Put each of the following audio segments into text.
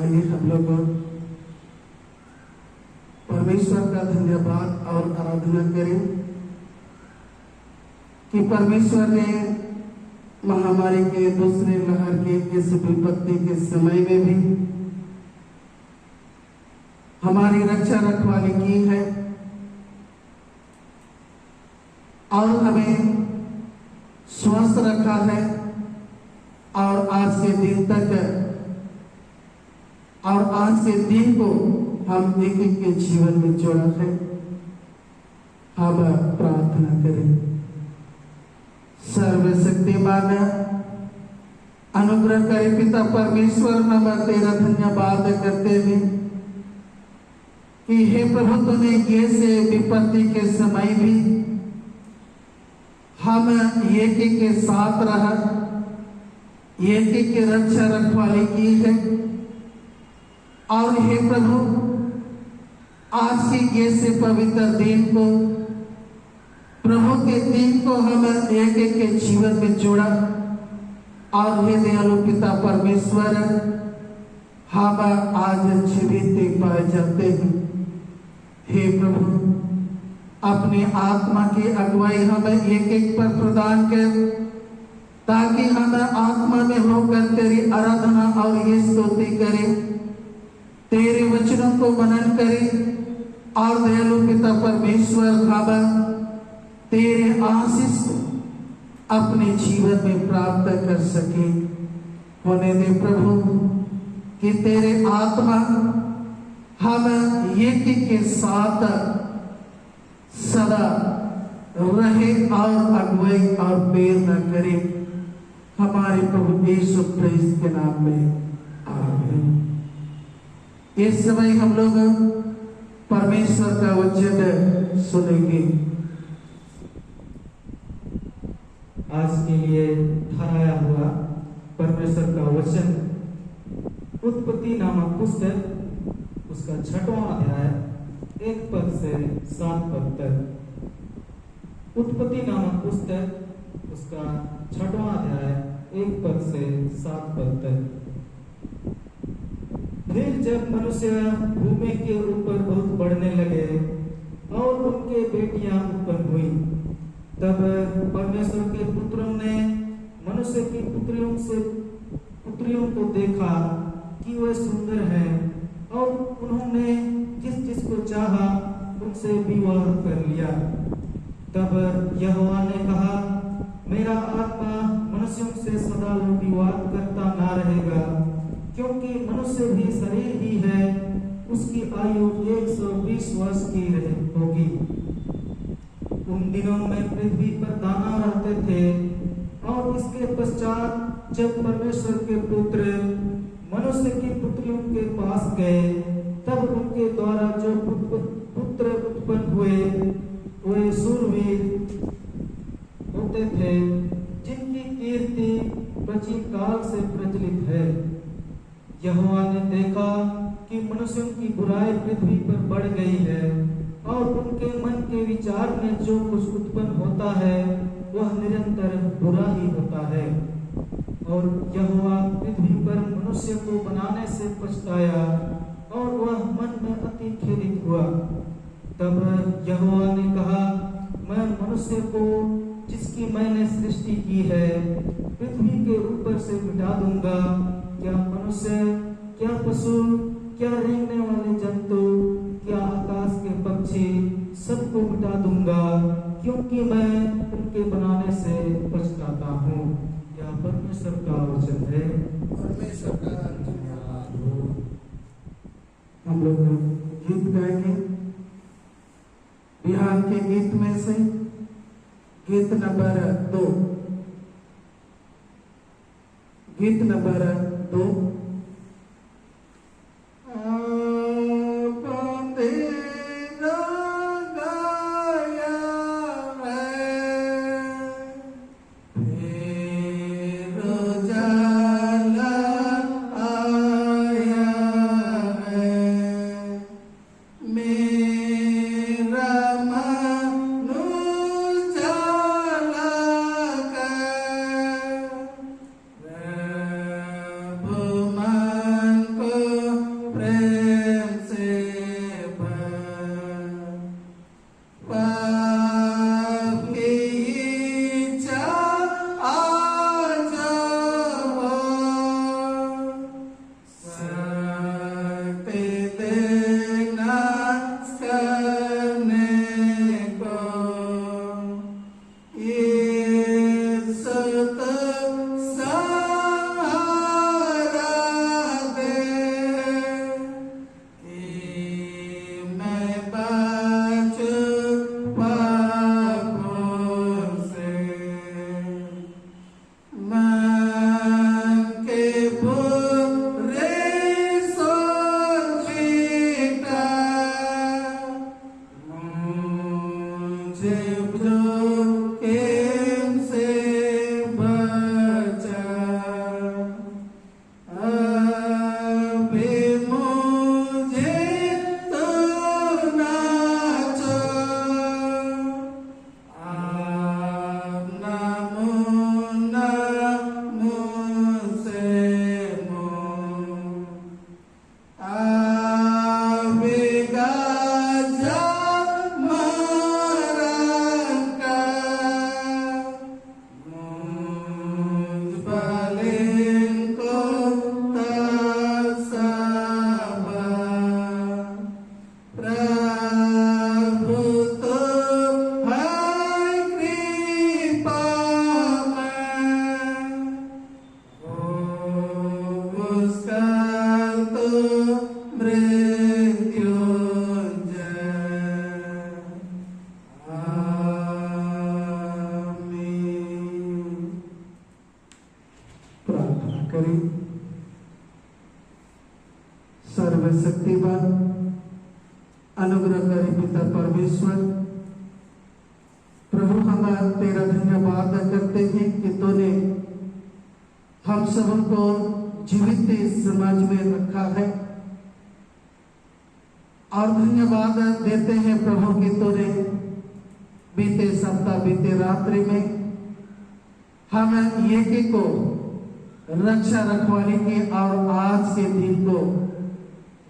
आइए हम लोग परमेश्वर का धन्यवाद और आराधना करें कि परमेश्वर ने महामारी के दूसरे लहर के इस विपत्ति के समय में भी हमारी रक्षा रखवाली की है और हमें स्वस्थ रखा है और आज के दिन तक और आज के दिन को हम एक एक के जीवन में जोड़ा है। हम प्रार्थना करें। सर्वशक्तिमान अनुग्रह करे पिता परमेश्वर, हम तेरा धन्यवाद करते हैं कि हे प्रभु तूने ये से विपत्ति के समय भी हम एक एक के साथ रहा, एक एक के रक्षा रखवाली की है। और हे प्रभु आज की ये से पवित्र दिन को, प्रभु के दिन को हम एक एक के जीवन में जोड़ा। और हे दयालु पिता परमेश्वर, हम आज जीवित पाए जाते हैं। हे प्रभु अपनी आत्मा की अगुवाई हम एक एक पर प्रदान कर, ताकि हम आत्मा में होकर तेरी आराधना और ये स्तुति करें, तेरे वचनों को मनन करें और दयालु पिता परमेश्वर हम तेरे आशीष को अपने जीवन में प्राप्त कर सके। होने दे प्रभु कि तेरे आत्मा हम एक के साथ सदा रहे और अगुवाई और प्रेरणा करे, हमारे प्रभु यीशु क्रिस्त के नाम में आमीन। इस समय हम लोग परमेश्वर का वचन सुनेंगे। आज के लिए ठहराया हुआ परमेश्वर का वचन उत्पत्ति नामक पुस्तक, उसका 6वां अध्याय 1 पद से 7 पद तक। उत्पत्ति नामक पुस्तक, उसका 6वां अध्याय 1 पद से 7 पद तक। फिर जब मनुष्य भूमि के ऊपर बहुत बढ़ने लगे और उनके बेटियां उत्पन्न हुई, तब परमेश्वर के पुत्रों ने मनुष्य की पुत्रियों को देखा कि वे सुंदर हैं, और उन्होंने जिस जिसको चाहा उनसे विवाह कर लिया। तब यहोवा ने कहा, मेरा आत्मा मनुष्यों से सदा विवाद करता ना रहेगा, क्योंकि मनुष्य भी शरीर ही है, उसकी आयु 120 वर्ष की होगी। उन दिनों में पृथ्वी पर दाना रहते थे, और इसके पश्चात जब परमेश्वर के पुत्र मनुष्य की पुत्रियों के पास गए, तब उनके द्वारा जो पुत्र उत्पन्न हुए वे शूरवीर होते थे, जिनकी कीर्ति प्राचीन काल से प्रचलित है। यहोवा ने देखा कि मनुष्यों की बुराई पृथ्वी पर बढ़ गई है, और उनके मन के विचार में जो कुछ उत्पन्न होता है वह निरंतर बुरा ही होता है। और यहोवा पृथ्वी पर मनुष्य को बनाने से पछताया, और वह मन में अति खेदित हुआ। तब यहोवा ने कहा, मैं मनुष्य को जिसकी मैंने सृष्टि की है पृथ्वी के ऊपर से मिटा दूंगा। क्या मनुष्य, क्या पशु, क्या रेंगने वाले जंतु, क्या आकाश के पक्षी, सबको मिटा दूंगा, क्योंकि मैं उनके बनाने से पछताता हूँ। यह परमेश्वर का वचन है। परमेश्वर का धन्यवाद हो। हम लोग गीत गाएंगे। बिहार के गीत में से गीत नंबर 2, गीत नंबर 2। Oh सर्वशक्तिमान अनुग्रहकारी पिता परमेश्वर, प्रभु हम तेरा धन्यवाद करते हैं कि तूने हम सबको जीवित इस समाज में रखा है, और धन्यवाद देते हैं प्रभु कि तूने बीते सप्ताह बीते रात्रि में हम एक को रक्षा रखवाली के और आज के दिन को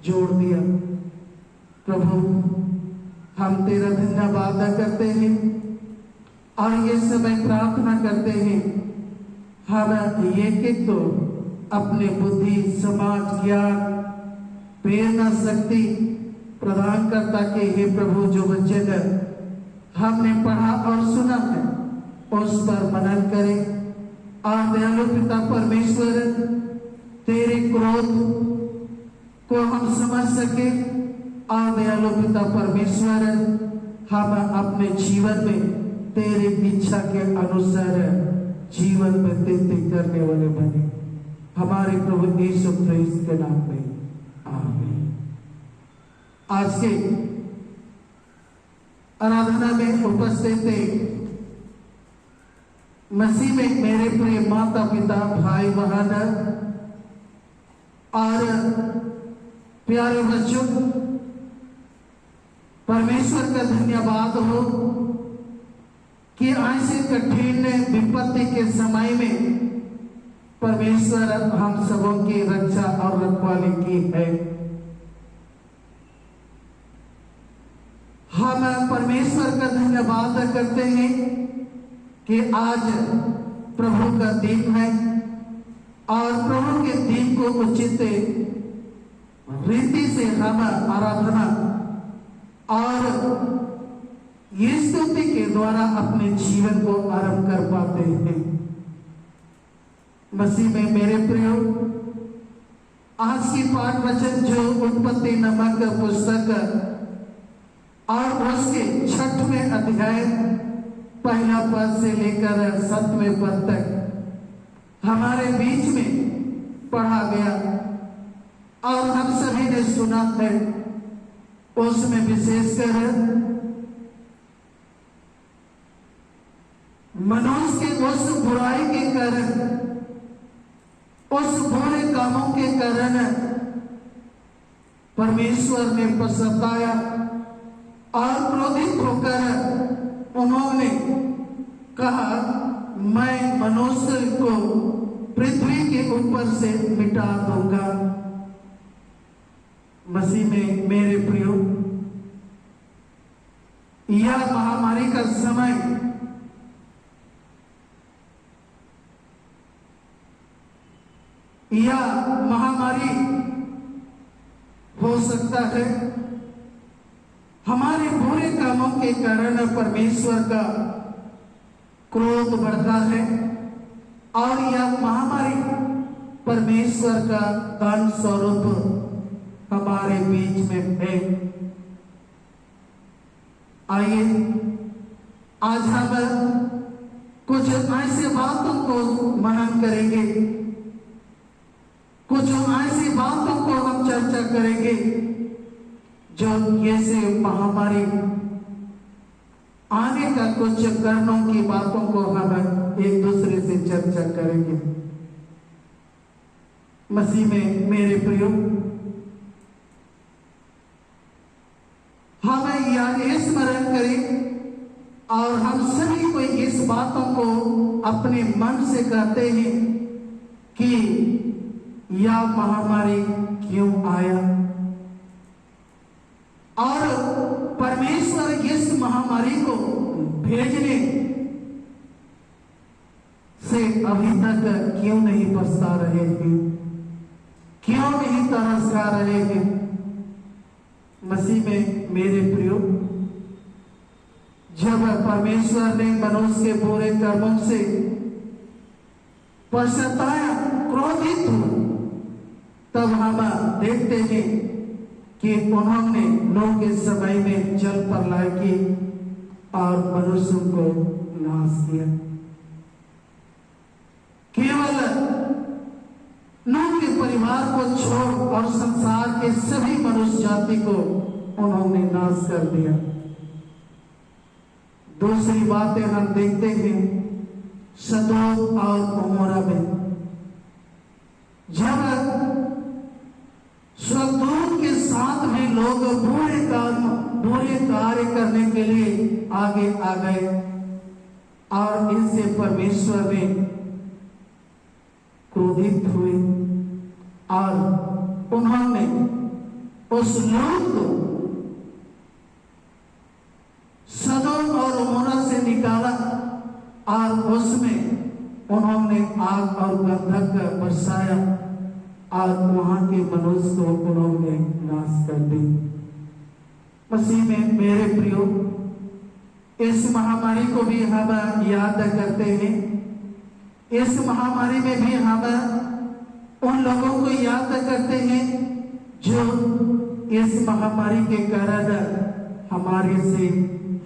जोड़ दिया। प्रभु हम तेरा धन्यवाद करते हैं और ये समय प्रार्थना करते हैं हम एक को अपने बुद्धि समाज ज्ञान प्रेरणा शक्ति प्रदान करता कि हे प्रभु जो वचन हमने पढ़ा और सुना है उस पर मनन करें, और दयालु पिता परमेश्वर तेरे क्रोध को हम समझ सके, और दयालु पिता परमेश्वर हम अपने जीवन में तेरी इच्छा के अनुसार जीवन व्यतीत करने वाले बने, हमारे प्रभु यीशु ख्रीस्त के नाम में आमीन। आज के आराधना में उपस्थित मसीह में मेरे प्रिय माता पिता भाई बहन और प्यारे बच्चों, परमेश्वर का धन्यवाद हो कि ऐसे कठिन विपत्ति के समय में परमेश्वर हम सबों की रक्षा और रखवाली की है। हम परमेश्वर का धन्यवाद करते हैं कि आज प्रभु का दिन है, और प्रभु के दिन को उचित रीति से हम आराधना और ये स्तुति के द्वारा अपने जीवन को आरंभ कर पाते हैं। मसीह में मेरे प्रियो, आज की पाठ वचन जो उत्पत्ति नामक पुस्तक और उसके 6वें अध्याय पहला पद से लेकर 7वें पद तक हमारे बीच में पढ़ा गया और हम सभी ने सुना है। उसमें विशेषकर मनुष्य के उस बुराई के कारण, उस बुरे कामों के कारण परमेश्वर ने पछताया और क्रोधित होकर उन्होंने कहा, मैं मनुष्य को पृथ्वी के ऊपर से मिटा दूंगा। मसीह में मेरे प्रियो, यह महामारी का समय यह महामारी हो सकता है हमारे बुरे कामों के कारण परमेश्वर का क्रोध बढ़ता है, और यह महामारी परमेश्वर का दान स्वरूप हमारे बीच में है। आइए आज हम कुछ ऐसे बातों को मनन करेंगे, कुछ ऐसी बातों को हम चर्चा करेंगे जो ये से महामारी आने का कुछ कारणों की बातों को हम एक दूसरे से चर्चा करेंगे। मसीह में मेरे प्रियो, हम यह स्मरण करें और हम सभी को इस बातों को अपने मन से कहते हैं कि यह महामारी क्यों आया, और परमेश्वर इस महामारी को भेजने से अभी तक क्यों नहीं पछता रहे हैं, क्यों नहीं तरस खा रहे हैं। मसीह में मेरे प्रियो, जब परमेश्वर ने मनुष्य के बुरे कर्मों से पछताया, क्रोधित हुआ, तब हम देखते हैं कि उन्होंने नूह के समय में जल प्रलय की और मनुष्यों को नाश किया। केवल नूह के परिवार को छोड़ और संसार के के सभी मनुष्य जाति को उन्होंने नाश कर दिया। दूसरी बातें हम देखते हैं सदोम और गमोरा में, जब स्वर्गदूत के साथ में लोग बुरे कार्य करने के लिए आगे आ गए और इनसे परमेश्वर ने क्रोधित हुए और उन्होंने उस लोग को सदोम और गमोरा से निकाला और उसमें उन्होंने आग और गंधक बरसाया और वहां के मनुष्य को उन्होंने नाश कर दी। मसीह में मेरे प्रियो, इस महामारी को भी हम याद करते हैं। इस महामारी में भी हम उन लोगों को याद करते हैं जो इस महामारी के कारण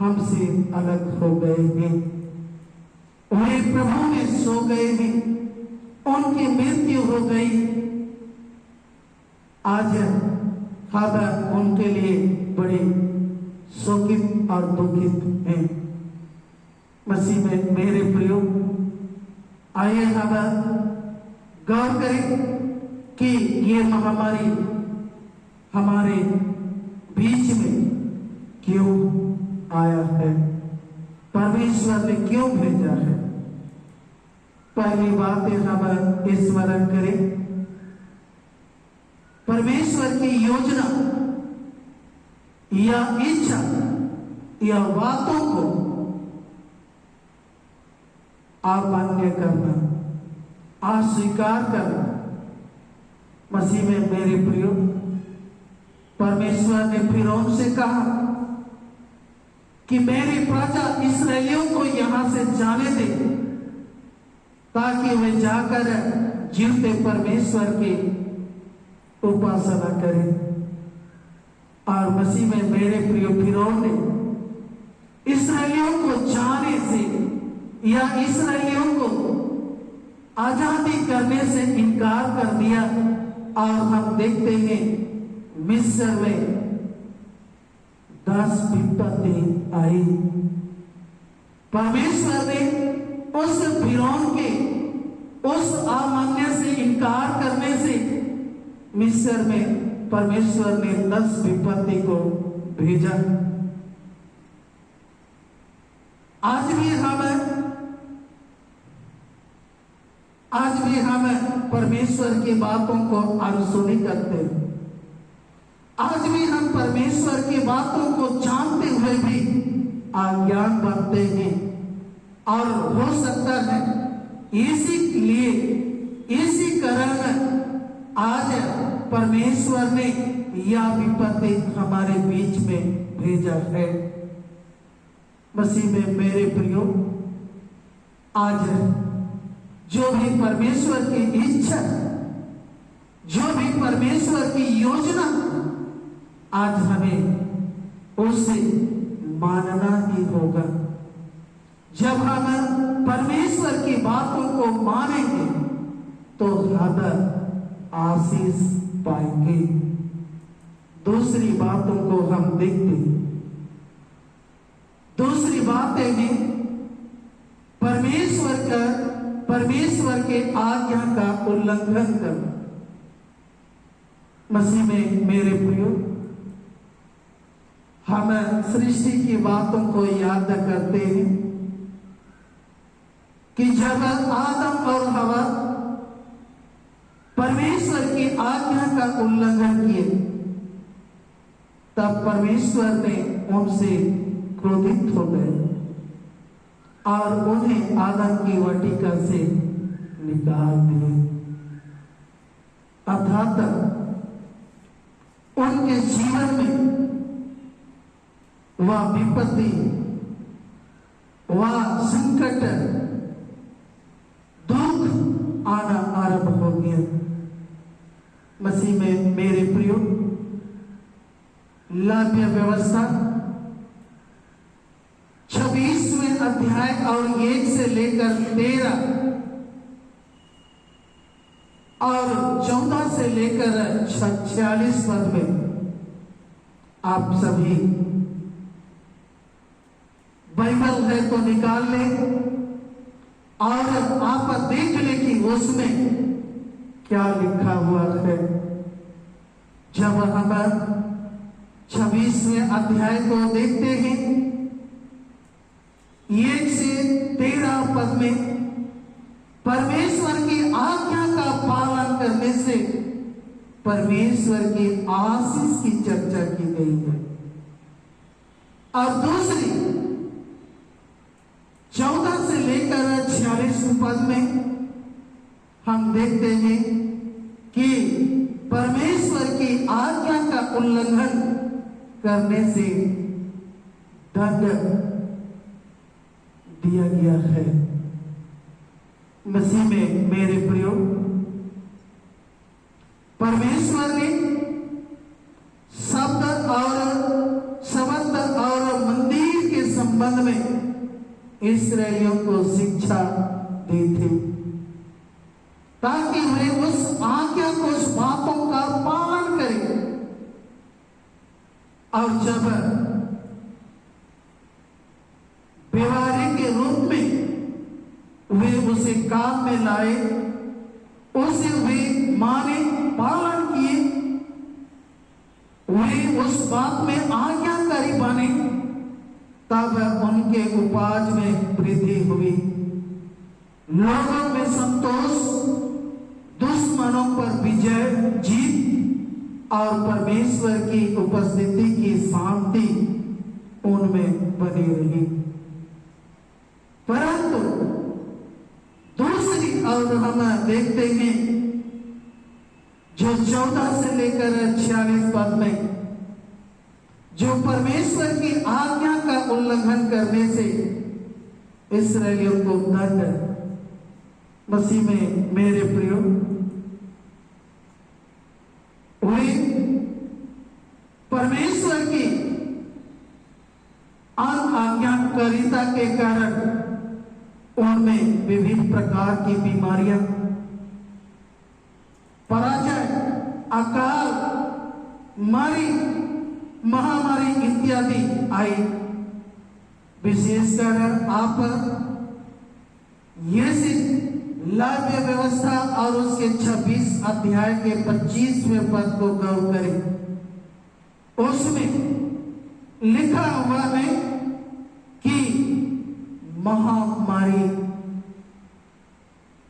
हमसे अलग हो गए हैं, वे प्रभु में सो गए हैं, उनकी मृत्यु हो गई। आज हम उनके लिए बड़े शोकित और दुखित हैं। मसीह में मेरे प्रियो, आइए हम गौर करें कि ये महामारी हमारे बीच में क्यों आया है, परमेश्वर ने क्यों भेजा है। पहली बात हम स्मरण करें, परमेश्वर की योजना या इच्छा या बातों को अमान्य करना, अस्वीकार करना। मसीह में मेरे प्रियो, परमेश्वर ने फिरौन से कहा कि मेरी प्रजा इस्राएलियों को यहां से जाने दे ताकि वे जाकर जीवते परमेश्वर की उपासना करें। और मसीह में मेरे प्रियो, फिरौन ने इस्राएलियों को जाने से या इस्राएलियों को आजादी करने से इनकार कर दिया। और हम देखते हैं मिस्र में 10 विपत्ति आई। परमेश्वर ने उस फिरौन के उस अमान्य से इनकार करने से मिस्र में परमेश्वर ने 10 विपत्ति को भेजा। आज भी हम परमेश्वर की बातों को अनसुनी करते हैं। आज भी हम परमेश्वर की बातों को जानते हुए भी अज्ञान बनते हैं। और हो सकता है इसी कारण आज परमेश्वर ने यह विपत्ति हमारे बीच में भेजा है। मसीह में मेरे प्रियो, आज जो भी परमेश्वर की इच्छा, जो भी परमेश्वर की योजना, आज हमें उसे मानना ही होगा। जब हम परमेश्वर की बातों को मानेंगे तो हम आशीष पाएंगे। दूसरी बातों को हम देखते हैं। दूसरी बात है परमेश्वर के आज्ञा का उल्लंघन करना। मसीह में मेरे प्रियो, हम सृष्टि की बातों को याद करते हैं कि जब आदम और हवा परमेश्वर की आज्ञा का उल्लंघन किए, तब परमेश्वर ने उनसे क्रोधित हो गए और उन्हें आदम की वाटिका से निकाल दिए। अर्थात उनके जीवन में वह विपत्ति, वह संकट, दुख आना आरंभ हो गया। मसीह में मेरे प्रियो, लाव्य व्यवस्था 26वें अध्याय और 1 से लेकर 13 और 14 से लेकर 46 पद में आप सभी बाइबल है तो निकाल लें और आप देख लें कि उसमें क्या लिखा हुआ है। जब हम 26वें अध्याय को देखते हैं 1 से 13 पद में परमेश्वर की आज्ञा का पालन करने से परमेश्वर की आशीष की चर्चा की गई है। और दूसरी 14 से लेकर 46 पद में हम देखते हैं कि परमेश्वर की आज्ञा का उल्लंघन करने से दंड दिया गया है। मसीह में मेरे प्रियो, परमेश्वर ने शब्द और मंदिर के संबंध में इस्राएलियों को शिक्षा दी थी ताकि वे उस आज्ञा को, उस बातों का पालन करें। और जब व्यवहारिक के रूप में वे उसे काम में लाए, उसे वे माने, पालन किए, वे उस बात में आज्ञाकारी बने, तब उनके उपज में वृद्धि हुई, लोगों में संतोष, दुश्मनों पर विजय, जीत और परमेश्वर की उपस्थिति की शांति उनमें बनी रही। परंतु दूसरी और हम देखते हैं जो 14 से लेकर 46 पद में जो परमेश्वर की आज्ञा का उल्लंघन करने से इस्राएलियों को दंड, मसीह में मेरे प्रियो, वे परमेश्वर की अनाज्ञाकारिता के कारण उनमें विभिन्न प्रकार की बीमारियां, पराजय, अकाल, महामारी इत्यादि आई। विशेषकर आप ये लाव्य व्यवस्था और उसके 26 अध्याय के 25वें पद को गौर करें। उसमें लिखा हुआ है कि महामारी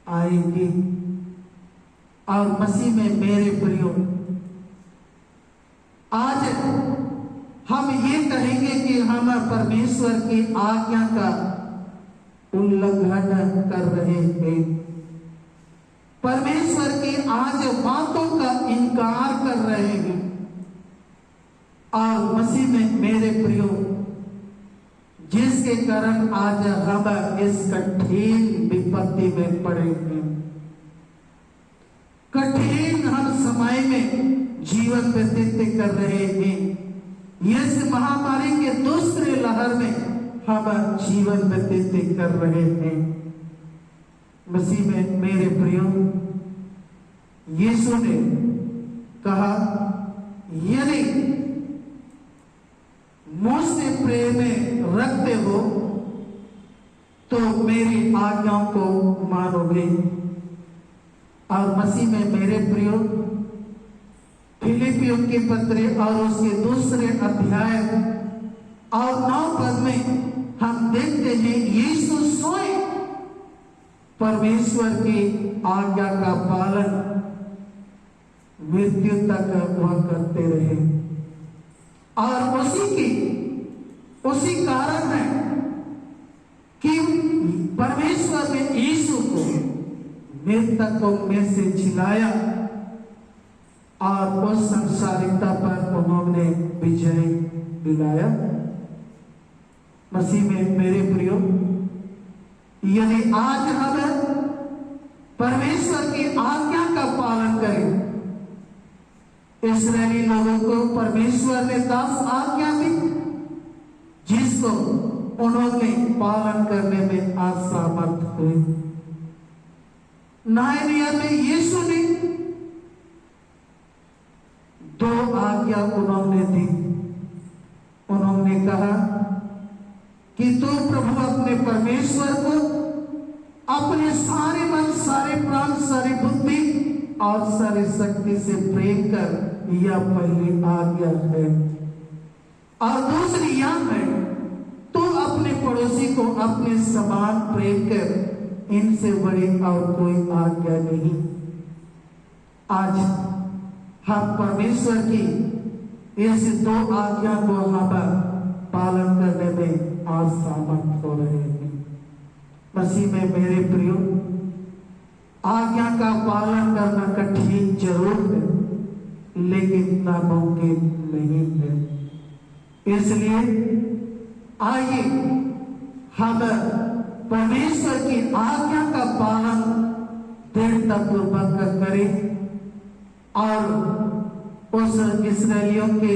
आएगी। और मसीह में मेरे प्रियो, आज हम ये कहेंगे कि हम परमेश्वर की आज्ञा का उल्लंघन कर रहे हैं, परमेश्वर की आज बातों का इनकार कर रहे हैं। और मसीह में मेरे प्रियो, जिसके कारण आज हम इस कठिन विपत्ति में पड़े हैं, कठिन हर समय में जीवन व्यतीत कर रहे हैं। इस महामारी के दूसरे लहर में हम जीवन व्यतीत कर रहे हैं। मसीह में मेरे प्रियो, यीशु ने कहा, यदि मुझसे प्रेम रखते हो तो मेरी आज्ञाओं को मानोगे। और मसीह में मेरे प्रियो, फिलिपियों के पत्र और उसके दूसरे अध्याय और 9 पद में हम देखते हैं यीशु स्वयं परमेश्वर की आज्ञा का पालन मृत्यु तक वह करते रहे। और उसी कारण है कि परमेश्वर ने यीशु को मृतकों में से जिलाया और उस संसारिकता पर उन्होंने विजय दिलाया। मसीह में मेरे प्रियो, यदि आज हम परमेश्वर की आज्ञा का पालन करें, इस्राएली लोगों को परमेश्वर ने 10 आज्ञा दी जिसको उन्होंने पालन करने में असमर्थ हुए। नए नियम में यीशु ने दो आज्ञा उन्होंने दी। उन्होंने कहा कि तू प्रभु अपने परमेश्वर को अपने सारे मन, सारे प्राण, सारी बुद्धि और सारी शक्ति से प्रेम कर, यह पहली आज्ञा है। और दूसरी यह है, तू अपने पड़ोसी को अपने समान प्रेम कर। इनसे बड़ी और कोई आज्ञा नहीं। आज हम परमेश्वर की इस दो आज्ञा को हम पालन करने में असमर्थ हो रहे हैं। मसीह में मेरे प्रियो, आज्ञा का पालन करना कठिन जरूर है, लेकिन नामुमकिन नहीं है। इसलिए आइए हम परमेश्वर की आज्ञा का पालन दृढ़तापूर्वक करें और उस इस्राएलियों के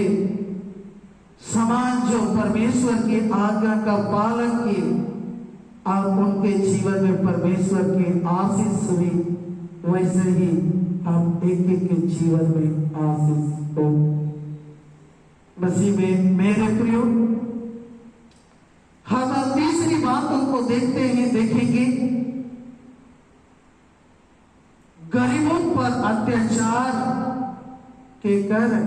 समान जो परमेश्वर की आज्ञा का पालन किए और उनके जीवन में परमेश्वर की आशीष हुई, वैसे ही हम एक एक के जीवन में आशीष हो। मसीह में मेरे प्रियो, हम तीसरी बातों को देखेंगे। गरीबों पर अत्याचार के कारण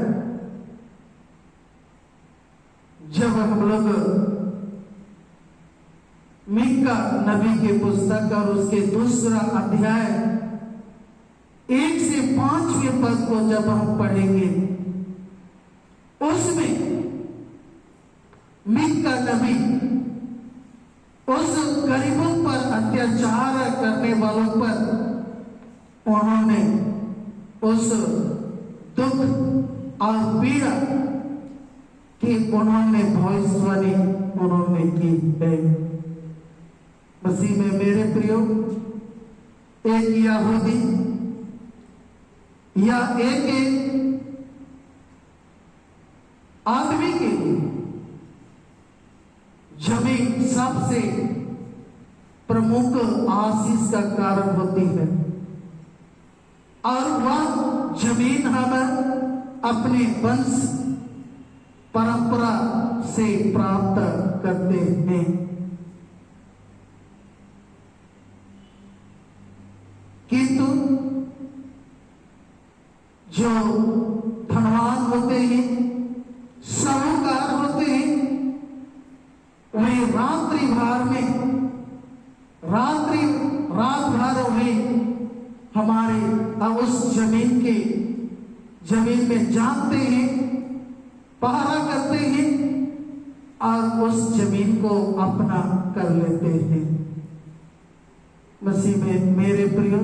जब हम लोग मीका नबी के पुस्तक और उसके दूसरा अध्याय 1 से 5वें पद को जब हम पढ़ेंगे, उसमें मीका नबी उस गरीबों पर अत्याचार करने वालों पर उन्होंने उस दुख और पीड़ा की उन्होंने भविष्यवाणी उन्होंने की है। मसीह में मेरे प्रियो, एक यहूदी या एक आदमी के लिए जमीन सबसे प्रमुख आशीष का कारण होती है और वह जमीन हम अपने वंश परंपरा से प्राप्त करते हैं। किंतु जो धनवान होते हैं, साहूकार होते हैं, वे रात भर में हमारे उस जमीन में जानते हैं, पहरा करते हैं और उस जमीन को अपना कर लेते हैं। मसीह में मेरे प्रियो,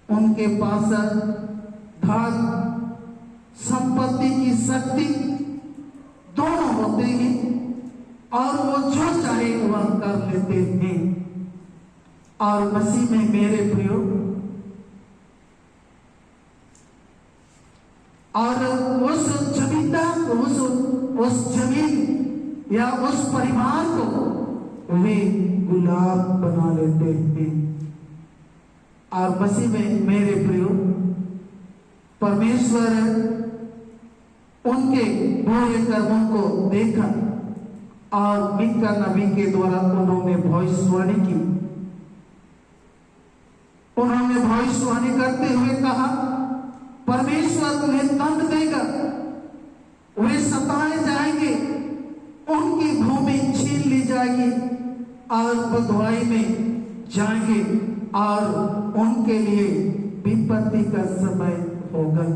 उनके पास धन संपत्ति की शक्ति दोनों होते हैं और वो जो चाहे वह कर लेते हैं। और मसीह में मेरे प्रियो, और उस जमींदार को, उस जमीन या उस परिवार को वे गुलाम बना लेते हैं। और मसीह में मेरे प्रियो, परमेश्वर उनके बुरे कर्मों को देखा और मीका नबी के द्वारा उन्होंने भविष्यवाणी की। उन्होंने भविष्यवाणी करते हुए कहा, परमेश्वर उन्हें दंड देगा, वे सताए जाएंगे, उनकी भूमि छीन ली जाएगी और बंधुआई में जाएंगे और उनके लिए विपत्ति का समय होगा।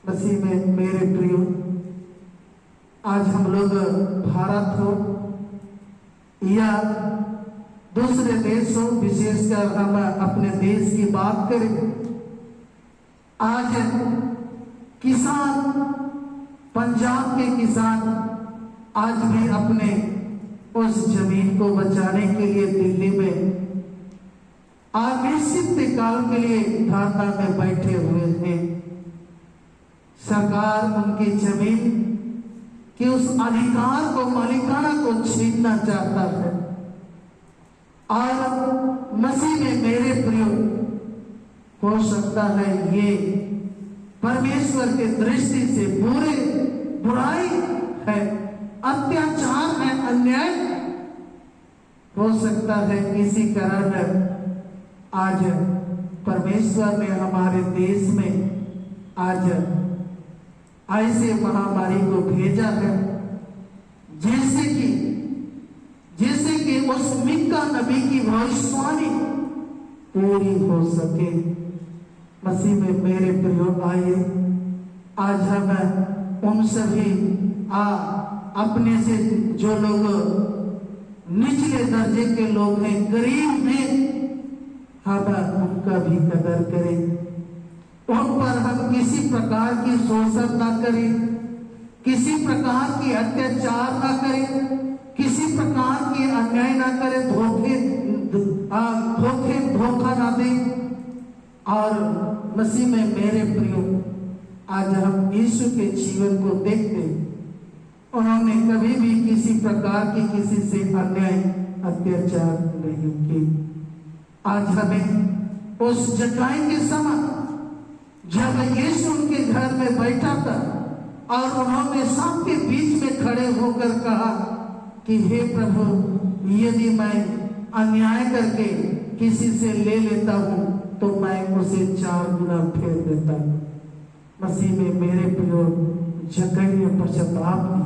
मसीह में मेरे प्रियो, आज हम लोग भारत हो या दूसरे देश हो, विशेषकर हम अपने देश की बात करें, आज किसान, पंजाब के किसान आज भी अपने उस जमीन को बचाने के लिए दिल्ली में अनिश्चित काल के लिए धरना में बैठे हुए हैं। सरकार उनकी जमीन के उस अधिकार को, मालिकाना को छीनना चाहता है। और मसीह में मेरे प्रियो, हो सकता है ये परमेश्वर के दृष्टि से बुराई है, अत्याचार है, अन्याय हो सकता है। इसी कारण आज परमेश्वर ने हमारे देश में आज ऐसे महामारी को भेजा है, जैसे कि उस मिक्का नबी की भविष्यवाणी पूरी हो सके। मसीह में मेरे प्रियो, आइए आज हम उन सभी अपने से जो लोग निचले दर्जे के लोग हैं, गरीब हैं, हम उनका भी कदर करें। उन पर हम किसी प्रकार की शोषण ना करें, किसी प्रकार की अत्याचार ना करें, किसी प्रकार की अन्याय ना करें, धोखा ना दें। और मसीह में मेरे प्रियो, आज हम यीशु के जीवन को देखते, उन्होंने कभी भी किसी प्रकार की किसी से अन्याय अत्याचार नहीं की। आज हमें उस जगाई के समय जब यीशु उनके घर में बैठा था और उन्होंने सबके बीच में खड़े होकर कहा कि हे प्रभु, यदि मैं अन्याय करके किसी से ले लेता हूं तो मैं उसे 4 गुना फेर देता हूं। मसीह में मेरे प्रियो, जगह पश्चाताप की।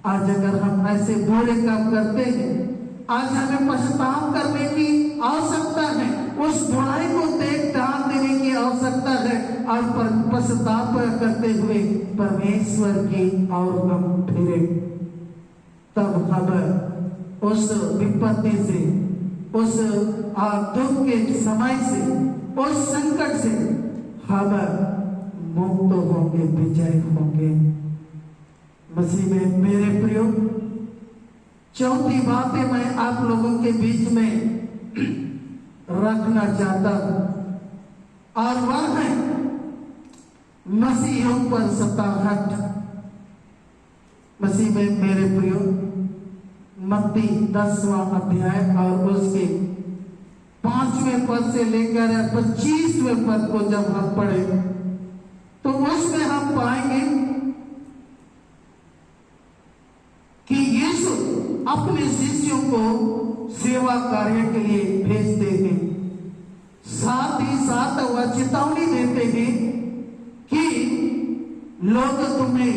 आज अगर हम ऐसे बुरे काम करते हैं, आज हमें पश्चाताप करने की आवश्यकता है, उस बुराई को देख ध्यान देने की आवश्यकता है और पश्चाताप करते हुए परमेश्वर की और हम फिरे, तब हम उस विपत्ति से, उस दुख के समय से, उस संकट से हम मुक्त होंगे, विजय होंगे। मसीह में मेरे प्रियो, चौथी बातें मैं आप लोगों के बीच में रखना चाहता हूं और वह है मसीहियों पर सताहट। मसीह में मेरे प्रियो, मत्ती 10वां अध्याय और उसके 5वें पद से लेकर 25वें पद को जब हम पढ़े तो उसमें हम पाएंगे कि यीशु अपने शिष्यों को सेवा कार्य के लिए भेजते हैं, साथ ही साथ वह चेतावनी देते हैं कि लोग तुम्हें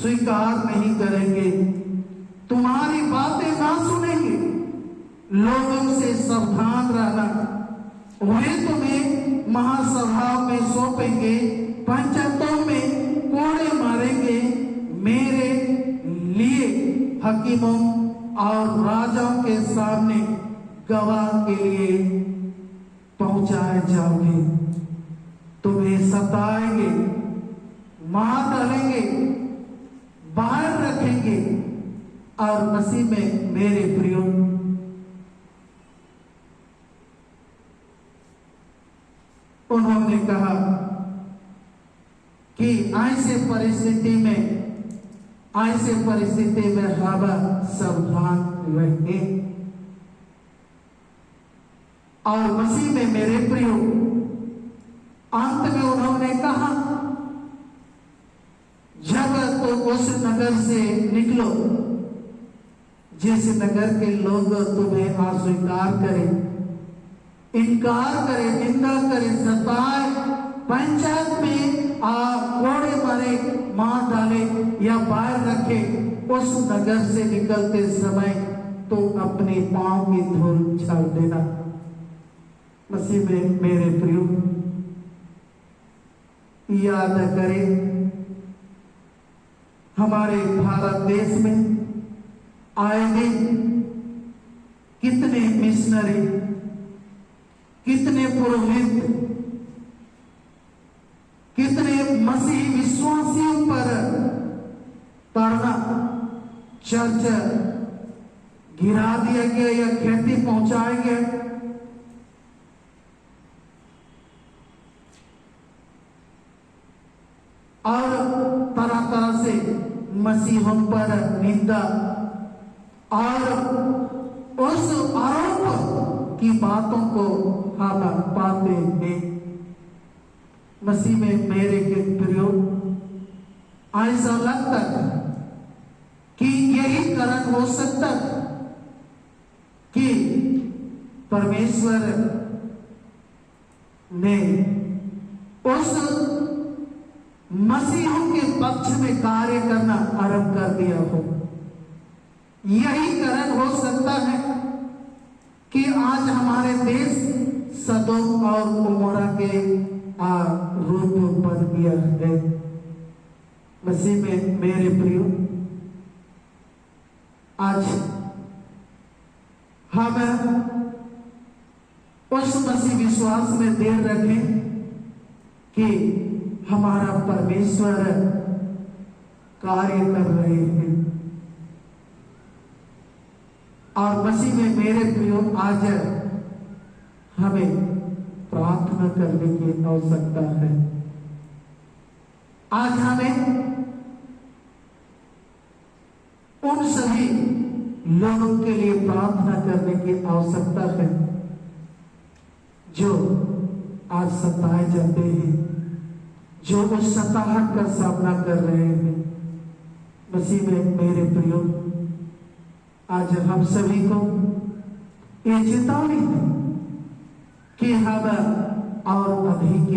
स्वीकार नहीं करेंगे, तुम्हारी बातें ना सुनेंगे, लोगों से सावधान रहना, वे तुम्हें महासभा में सौंपेंगे, पंचायतों में कोड़े मारेंगे, मेरे लिए हकीमों और राजाओं के सामने गवाह के लिए पहुंचाए जाओगे, तुम्हें सताएंगे, मार डालेंगे, बाहर रखेंगे। और मसीह में मेरे प्रियो, उन्होंने कहा कि ऐसे परिस्थिति में हम सावधान रहे। और मसीह में मेरे प्रियो, अंत में उन्होंने कहा, जब तो उस नगर से निकलो जिस नगर के लोग तुम्हें अस्वीकार करें, इनकार करें, निंदा करें, सताए, पंचायत में कोड़े मारे, मार डाले या बाहर रखे, उस नगर से निकलते समय तो अपने पांव की धूल छाड़ देना। मसीह में मेरे प्रियो, याद करें हमारे भारत देश में आए दिन कितने मिशनरी, कितने पुरोहित, कितने मसीही विश्वासियों पर ताड़ना, चर्च गिरा दिया गया या क्षति पहुंचाया गया। और तरह तरह से मसीहों पर निंदा और उस आरोप की बातों को हम पाते हैं। मसीह में मेरे के प्रियो, ऐसा लगता है कि यही कारण हो सकता है कि परमेश्वर ने उस मसीहों के पक्ष में कार्य करना आरंभ कर दिया हो। यही कारण हो सकता है कि आज हमारे देश सदोम और गोमोरा के रूप बन गया है। मसीह में मेरे प्रियो, आज हम उस मसीह विश्वास में देर रखें कि हमारा परमेश्वर कार्य कर रहे हैं। और मसीह में मेरे प्रियो, आज हमें प्रार्थना करने की आवश्यकता है। आज हमें उन सभी लोगों के लिए प्रार्थना करने की आवश्यकता है जो आज सताए जाते हैं, जो उस सताहट का सामना कर रहे हैं। मसीह में मेरे प्रियो, आज हम सभी को ये चेतावनी है कि हम और अधिक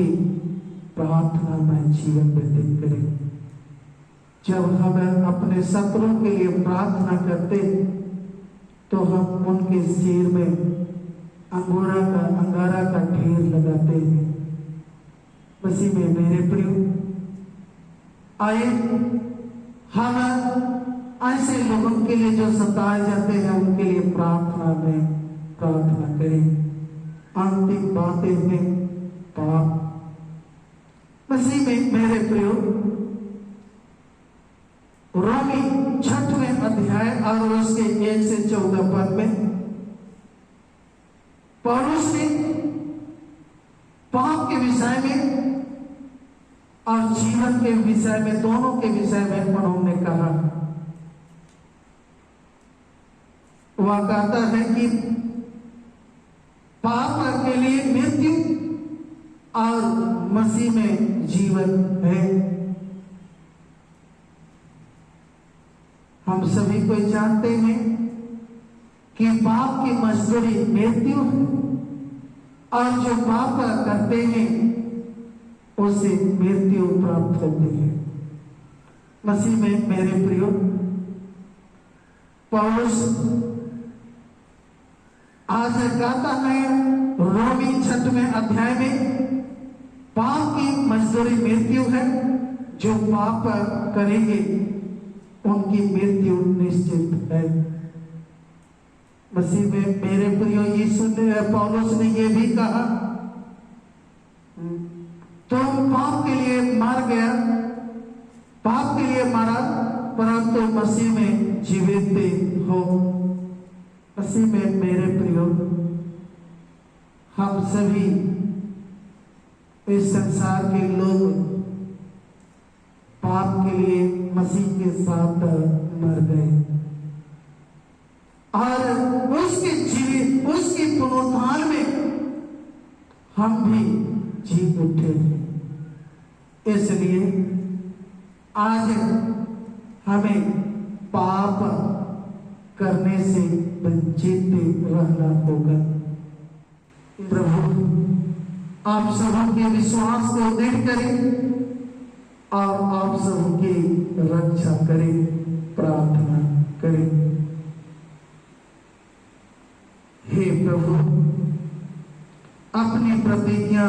प्रार्थना में जीवन व्यतीत करें। जब हम अपने शत्रुओं के लिए प्रार्थना करते तो हम उनके सिर में अंगारा का ढेर लगाते हैं। मसीह में मेरे प्रियो, आए हम ऐसे लोगों के लिए जो सताए जाते हैं उनके लिए प्रार्थना करें। अंतिम बातें हैं पाप। मसीह में मेरे प्रियो, रोमी 6वें अध्याय और उसके 1 से 14 पद में पौलुस ने पाप के विषय में और जीवन के विषय में, दोनों के विषय में उन्होंने कहा। वह कहता है कि पाप के लिए मृत्यु और मसीह में जीवन है। हम सभी को जानते हैं कि पाप की मजदूरी मृत्यु है और जो पाप करते हैं उसे मृत्यु प्राप्त होती है। मसीह में मेरे प्रियो, पौलुस आज कहता है रोमी 6वें अध्याय में, पाप की मजदूरी मृत्यु है, जो पाप करेंगे उनकी मृत्यु निश्चित है। मसीह में मेरे प्रियो, यीशु ने, पौलुस ने यह भी कहा, तुम पाप के लिए मर गया, पाप के लिए मरा, परंतु मसीह में जीवित हो। मसीह में मेरे प्रियो, हम सभी इस संसार के लोग पाप के लिए मसीह के साथ मर गए और उसके पुनरुत्थान में हम भी जी उठे हैं। इसलिए आज हमें पाप करने से वंचित रहना होगा। प्रभु आप सबके विश्वास को दृढ़ करें और आप सबकी रक्षा करें। प्रार्थना करें। हे प्रभु, अपनी प्रतिज्ञा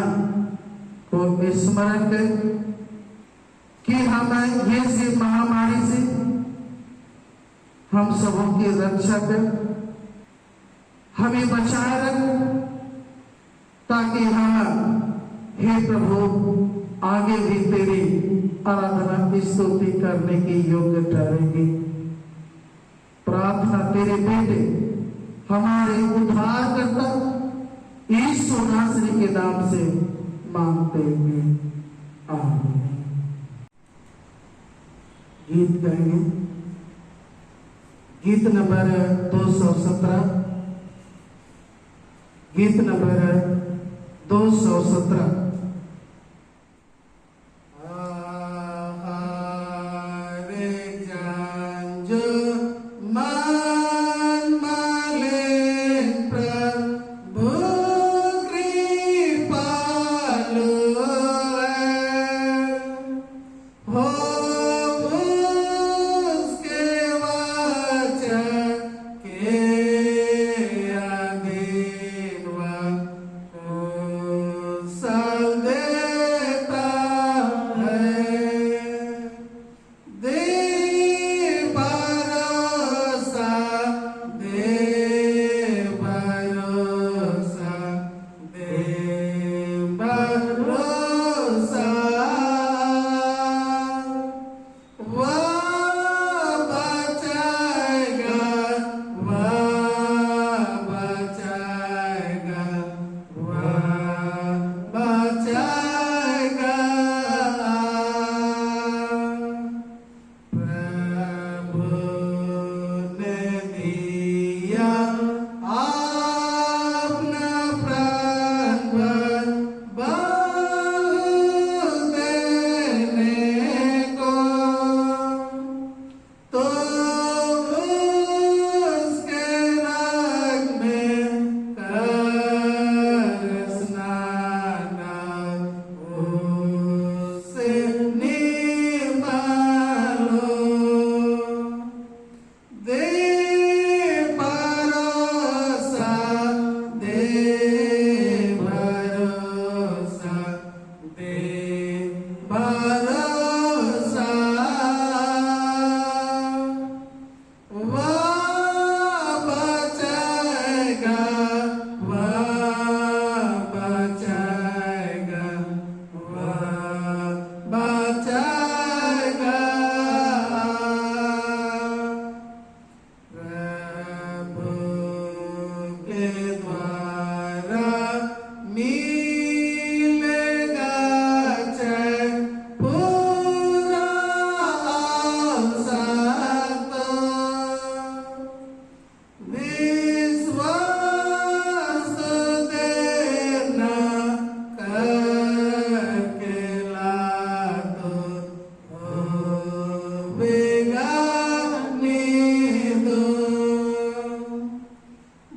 को स्मरण करें कि हम ये महामारी से हम सबों की रक्षा कर, हमें बचाए रख, ताकि हम हे प्रभु आगे भी तेरी आराधना की स्तुति करने के योग्य ठहरेंगे। प्रार्थना तेरे बेटे हमारे उद्धारकर्ता यीशु नासरी के नाम से मांगते हुए आमीन। गीत गाएंगे, गीत नंबर 217, गीत नंबर 217। हो उसके वचन के अधीन वो सल देता है। दे भरोसा, दे भरोसा, दे भरोसा। वह बचाएगा, वह बचाएगा, वह बचाएगा। प्रभु ने दिया अपना प्राण बलि देने को, तो उसके रंग में कर स्नान, उससे निर्मल हो। दे भरोसा, दे भरोसा, दे भरोसा। वह बचाएगा, वह बचाएगा, वह बचाएगा। प्रभु के द्वारा मिलेगा चैन पूरा अवसर तो। विश्वास देना करके लातो होवेगा नीदो।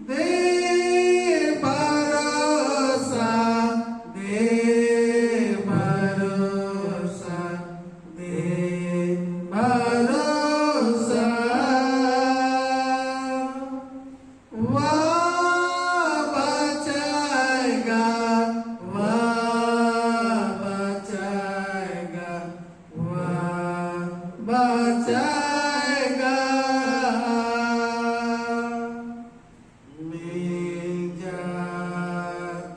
दे भरोसा, दे भरोसा, दे भरोसा। वह बचाएगा, वह बचाएगा, वह बचाएगा। मिल जा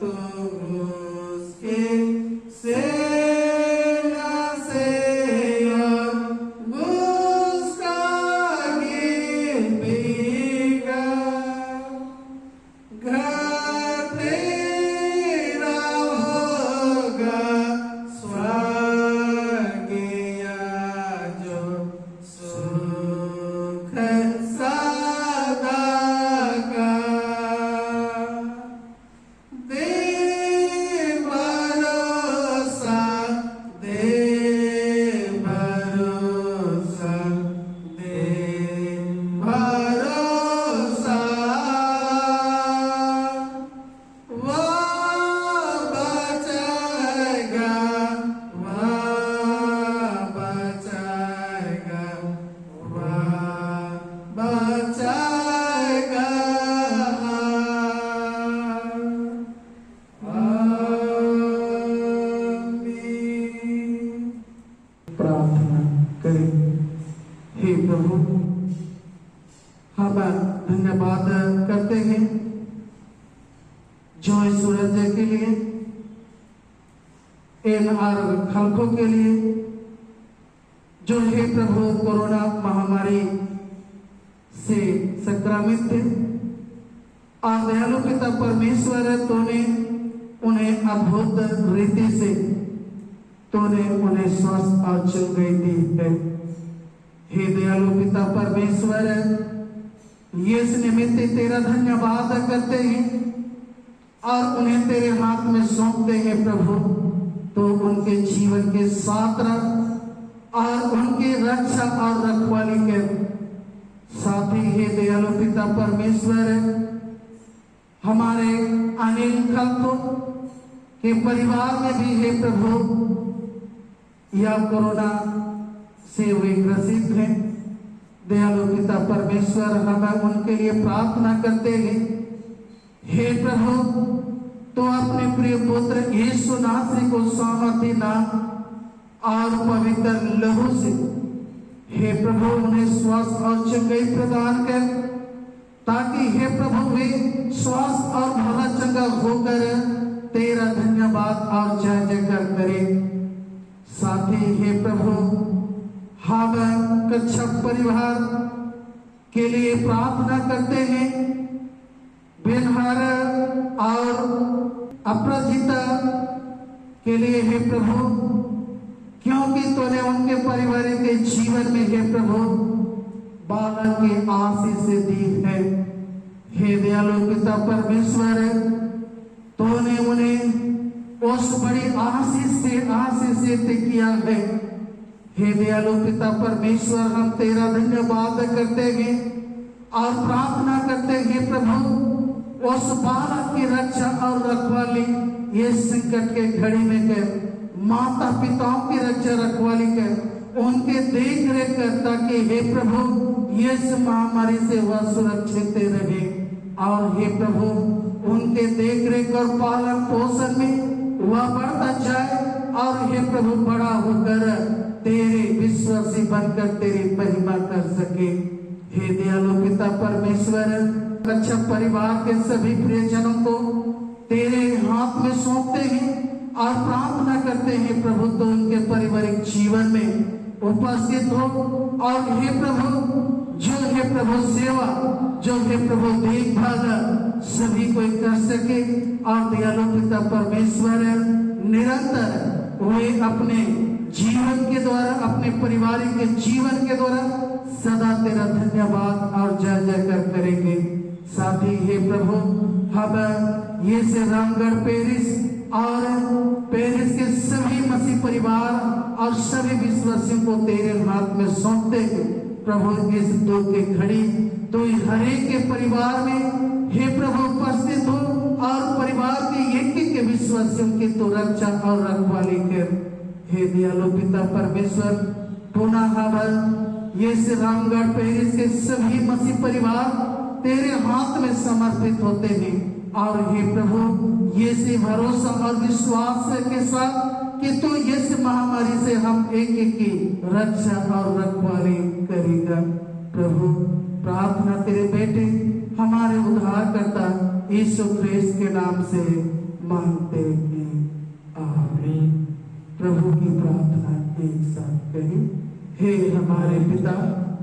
तुम उसके सेना से और उसका गीत भीगा। घर तेरा होगा स्वर्गीय जो सुख सदा का। दे भरोसा, दे भरोसा, दे भरोसा। वह बचाएगा, वह बचाएगा, वह बचाएगा। आमीन। प्रार्थना करें। हे प्रभु, हम धन्यवाद करते हैं जो सूरज के लिए, इन खलकों के लिए जो हे प्रभु कोरोना महामारी से संक्रमित थे। और दयालु पिता परमेश्वर, तूने उन्हें अद्भुत रीति से तूने उन्हें स्वस्थ और चंगाई दी है। हे दयालु पिता परमेश्वर, इस निमित्त तेरा धन्यवाद करते हैं और उन्हें तेरे हाथ में सौंपते हैं प्रभु। तो उनके जीवन के साथ रख और उनकी रक्षा और रखवाली कर। साथ ही हे दयालु पिता परमेश्वर, हमारे अनिल खलको के परिवार में भी हे प्रभु यह कोरोना से वे ग्रसित हैं। दयालु पिता परमेश्वर, हम उनके लिए प्रार्थना करते हैं। हे प्रभु, तो अपने प्रिय पुत्र यीशु नासरी को सामर्थी नाम और पवित्र लहू से हे प्रभु उन्हें स्वास्थ्य और चंगाई प्रदान कर, ताकि हे प्रभु वे स्वास्थ्य और भला चंगा होकर तेरा धन्यवाद और जय जयकार करें। साथ ही हे प्रभु हम कच्छप परिवार के लिए प्रार्थना करते हैं। बेनहार और अपराजिता के लिए हे प्रभु, क्योंकि तूने उनके परिवार के जीवन में हे प्रभु बालक की आशीष दी है। हे दयालु पिता परमेश्वर, तूने उन्हें उस बड़ी आशीष से किया है। हे दयालु पिता परमेश्वर, हम तेरा धन्यवाद करते हैं और प्रार्थना करते हैं प्रभु उस बालक की रक्षा और रखवाली ये संकट के घड़ी में कर, माता पिताओं की रक्षा रखवाली कर, उनके देख रेख कर, ताकि हे प्रभु ये महामारी से वह सुरक्षित रहे। और हे प्रभु उनके देख रेख और पालन पोषण में वह बढ़ता जाए और हे प्रभु बड़ा होकर तेरे विश्वासी बनकर तेरी महिमा कर सके। हे दयालु पिता परमेश्वर, अच्छा परिवार के सभी प्रियजनों को तेरे हाथ में सौंपते हैं और प्रार्थना करते हैं प्रभु तो उनके पारिवारिक जीवन में उपस्थित हो। और हे प्रभु जो हे प्रभु सेवा, जो हे प्रभु देखभाल सभी कोई कर सके। और दयालु पिता परमेश्वर निरंतर वे अपने जीवन के द्वारा, अपने पारिवारिक के जीवन के द्वारा सदा तेरा धन्यवाद और जय जयकार करेंगे। साथ ही हे प्रभु हम ये से रामगढ़ पेरिस और पेरिस के सभी मसीह परिवार और सभी विश्वासियों को तेरे हाथ में सौंपते हैं प्रभु। इस दुख के घड़ी तो हर एक के परिवार में हे प्रभु उपस्थित हो और परिवार के एक एक विश्वासियों की तो रक्षा और रखवाली कर। हे दयालु पिता परमेश्वर, पुनः हम ये से रामगढ़ पेरिस के सभी मसीह परिवार तेरे हाथ में समर्पित होते हैं। और हे प्रभु ये से भरोसा और विश्वास के साथ कि तू इस महामारी से हम एक एक की रक्षा और रखवाली करेगा। प्रभु प्रार्थना तेरे बेटे हमारे उद्धारकर्ता यीशु ख्रिस्त के नाम से मांगते हैं, आमीन। प्रभु की प्रार्थना एक साथ करें। हे हमारे पिता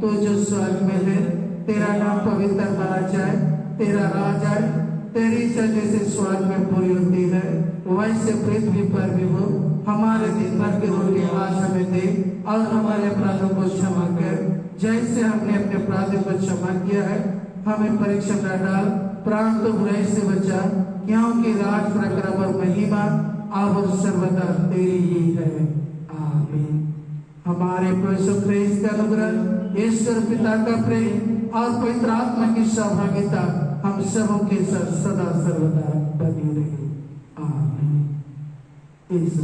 तो जो स्वर्ग में है, तेरा नाम पवित्र माना जाए, तेरा राज आए, तेरी इच्छा जैसे स्वर्ग में पूरी होती है वैसे पृथ्वी पर भी हो। हमारे दिन भर की रोटी आज हमें दे और हमारे अपराधों को क्षमा कर, जैसे हमने अपने अपराधों को क्षमा किया है। हमें परीक्षा न डाल, परंतु बुराई से बचा, क्योंकि राज, प्रताप और महिमा अब सर्वदा तेरी ही है, आमीन। हमारे प्रभु ख्रिस्त का अनुग्रह, ईश्वर पिता का प्रेम और पवित्र आत्मा की सहभागिता हम सबों के साथ सदा सर्वदा बनी रहे, आमीन। इस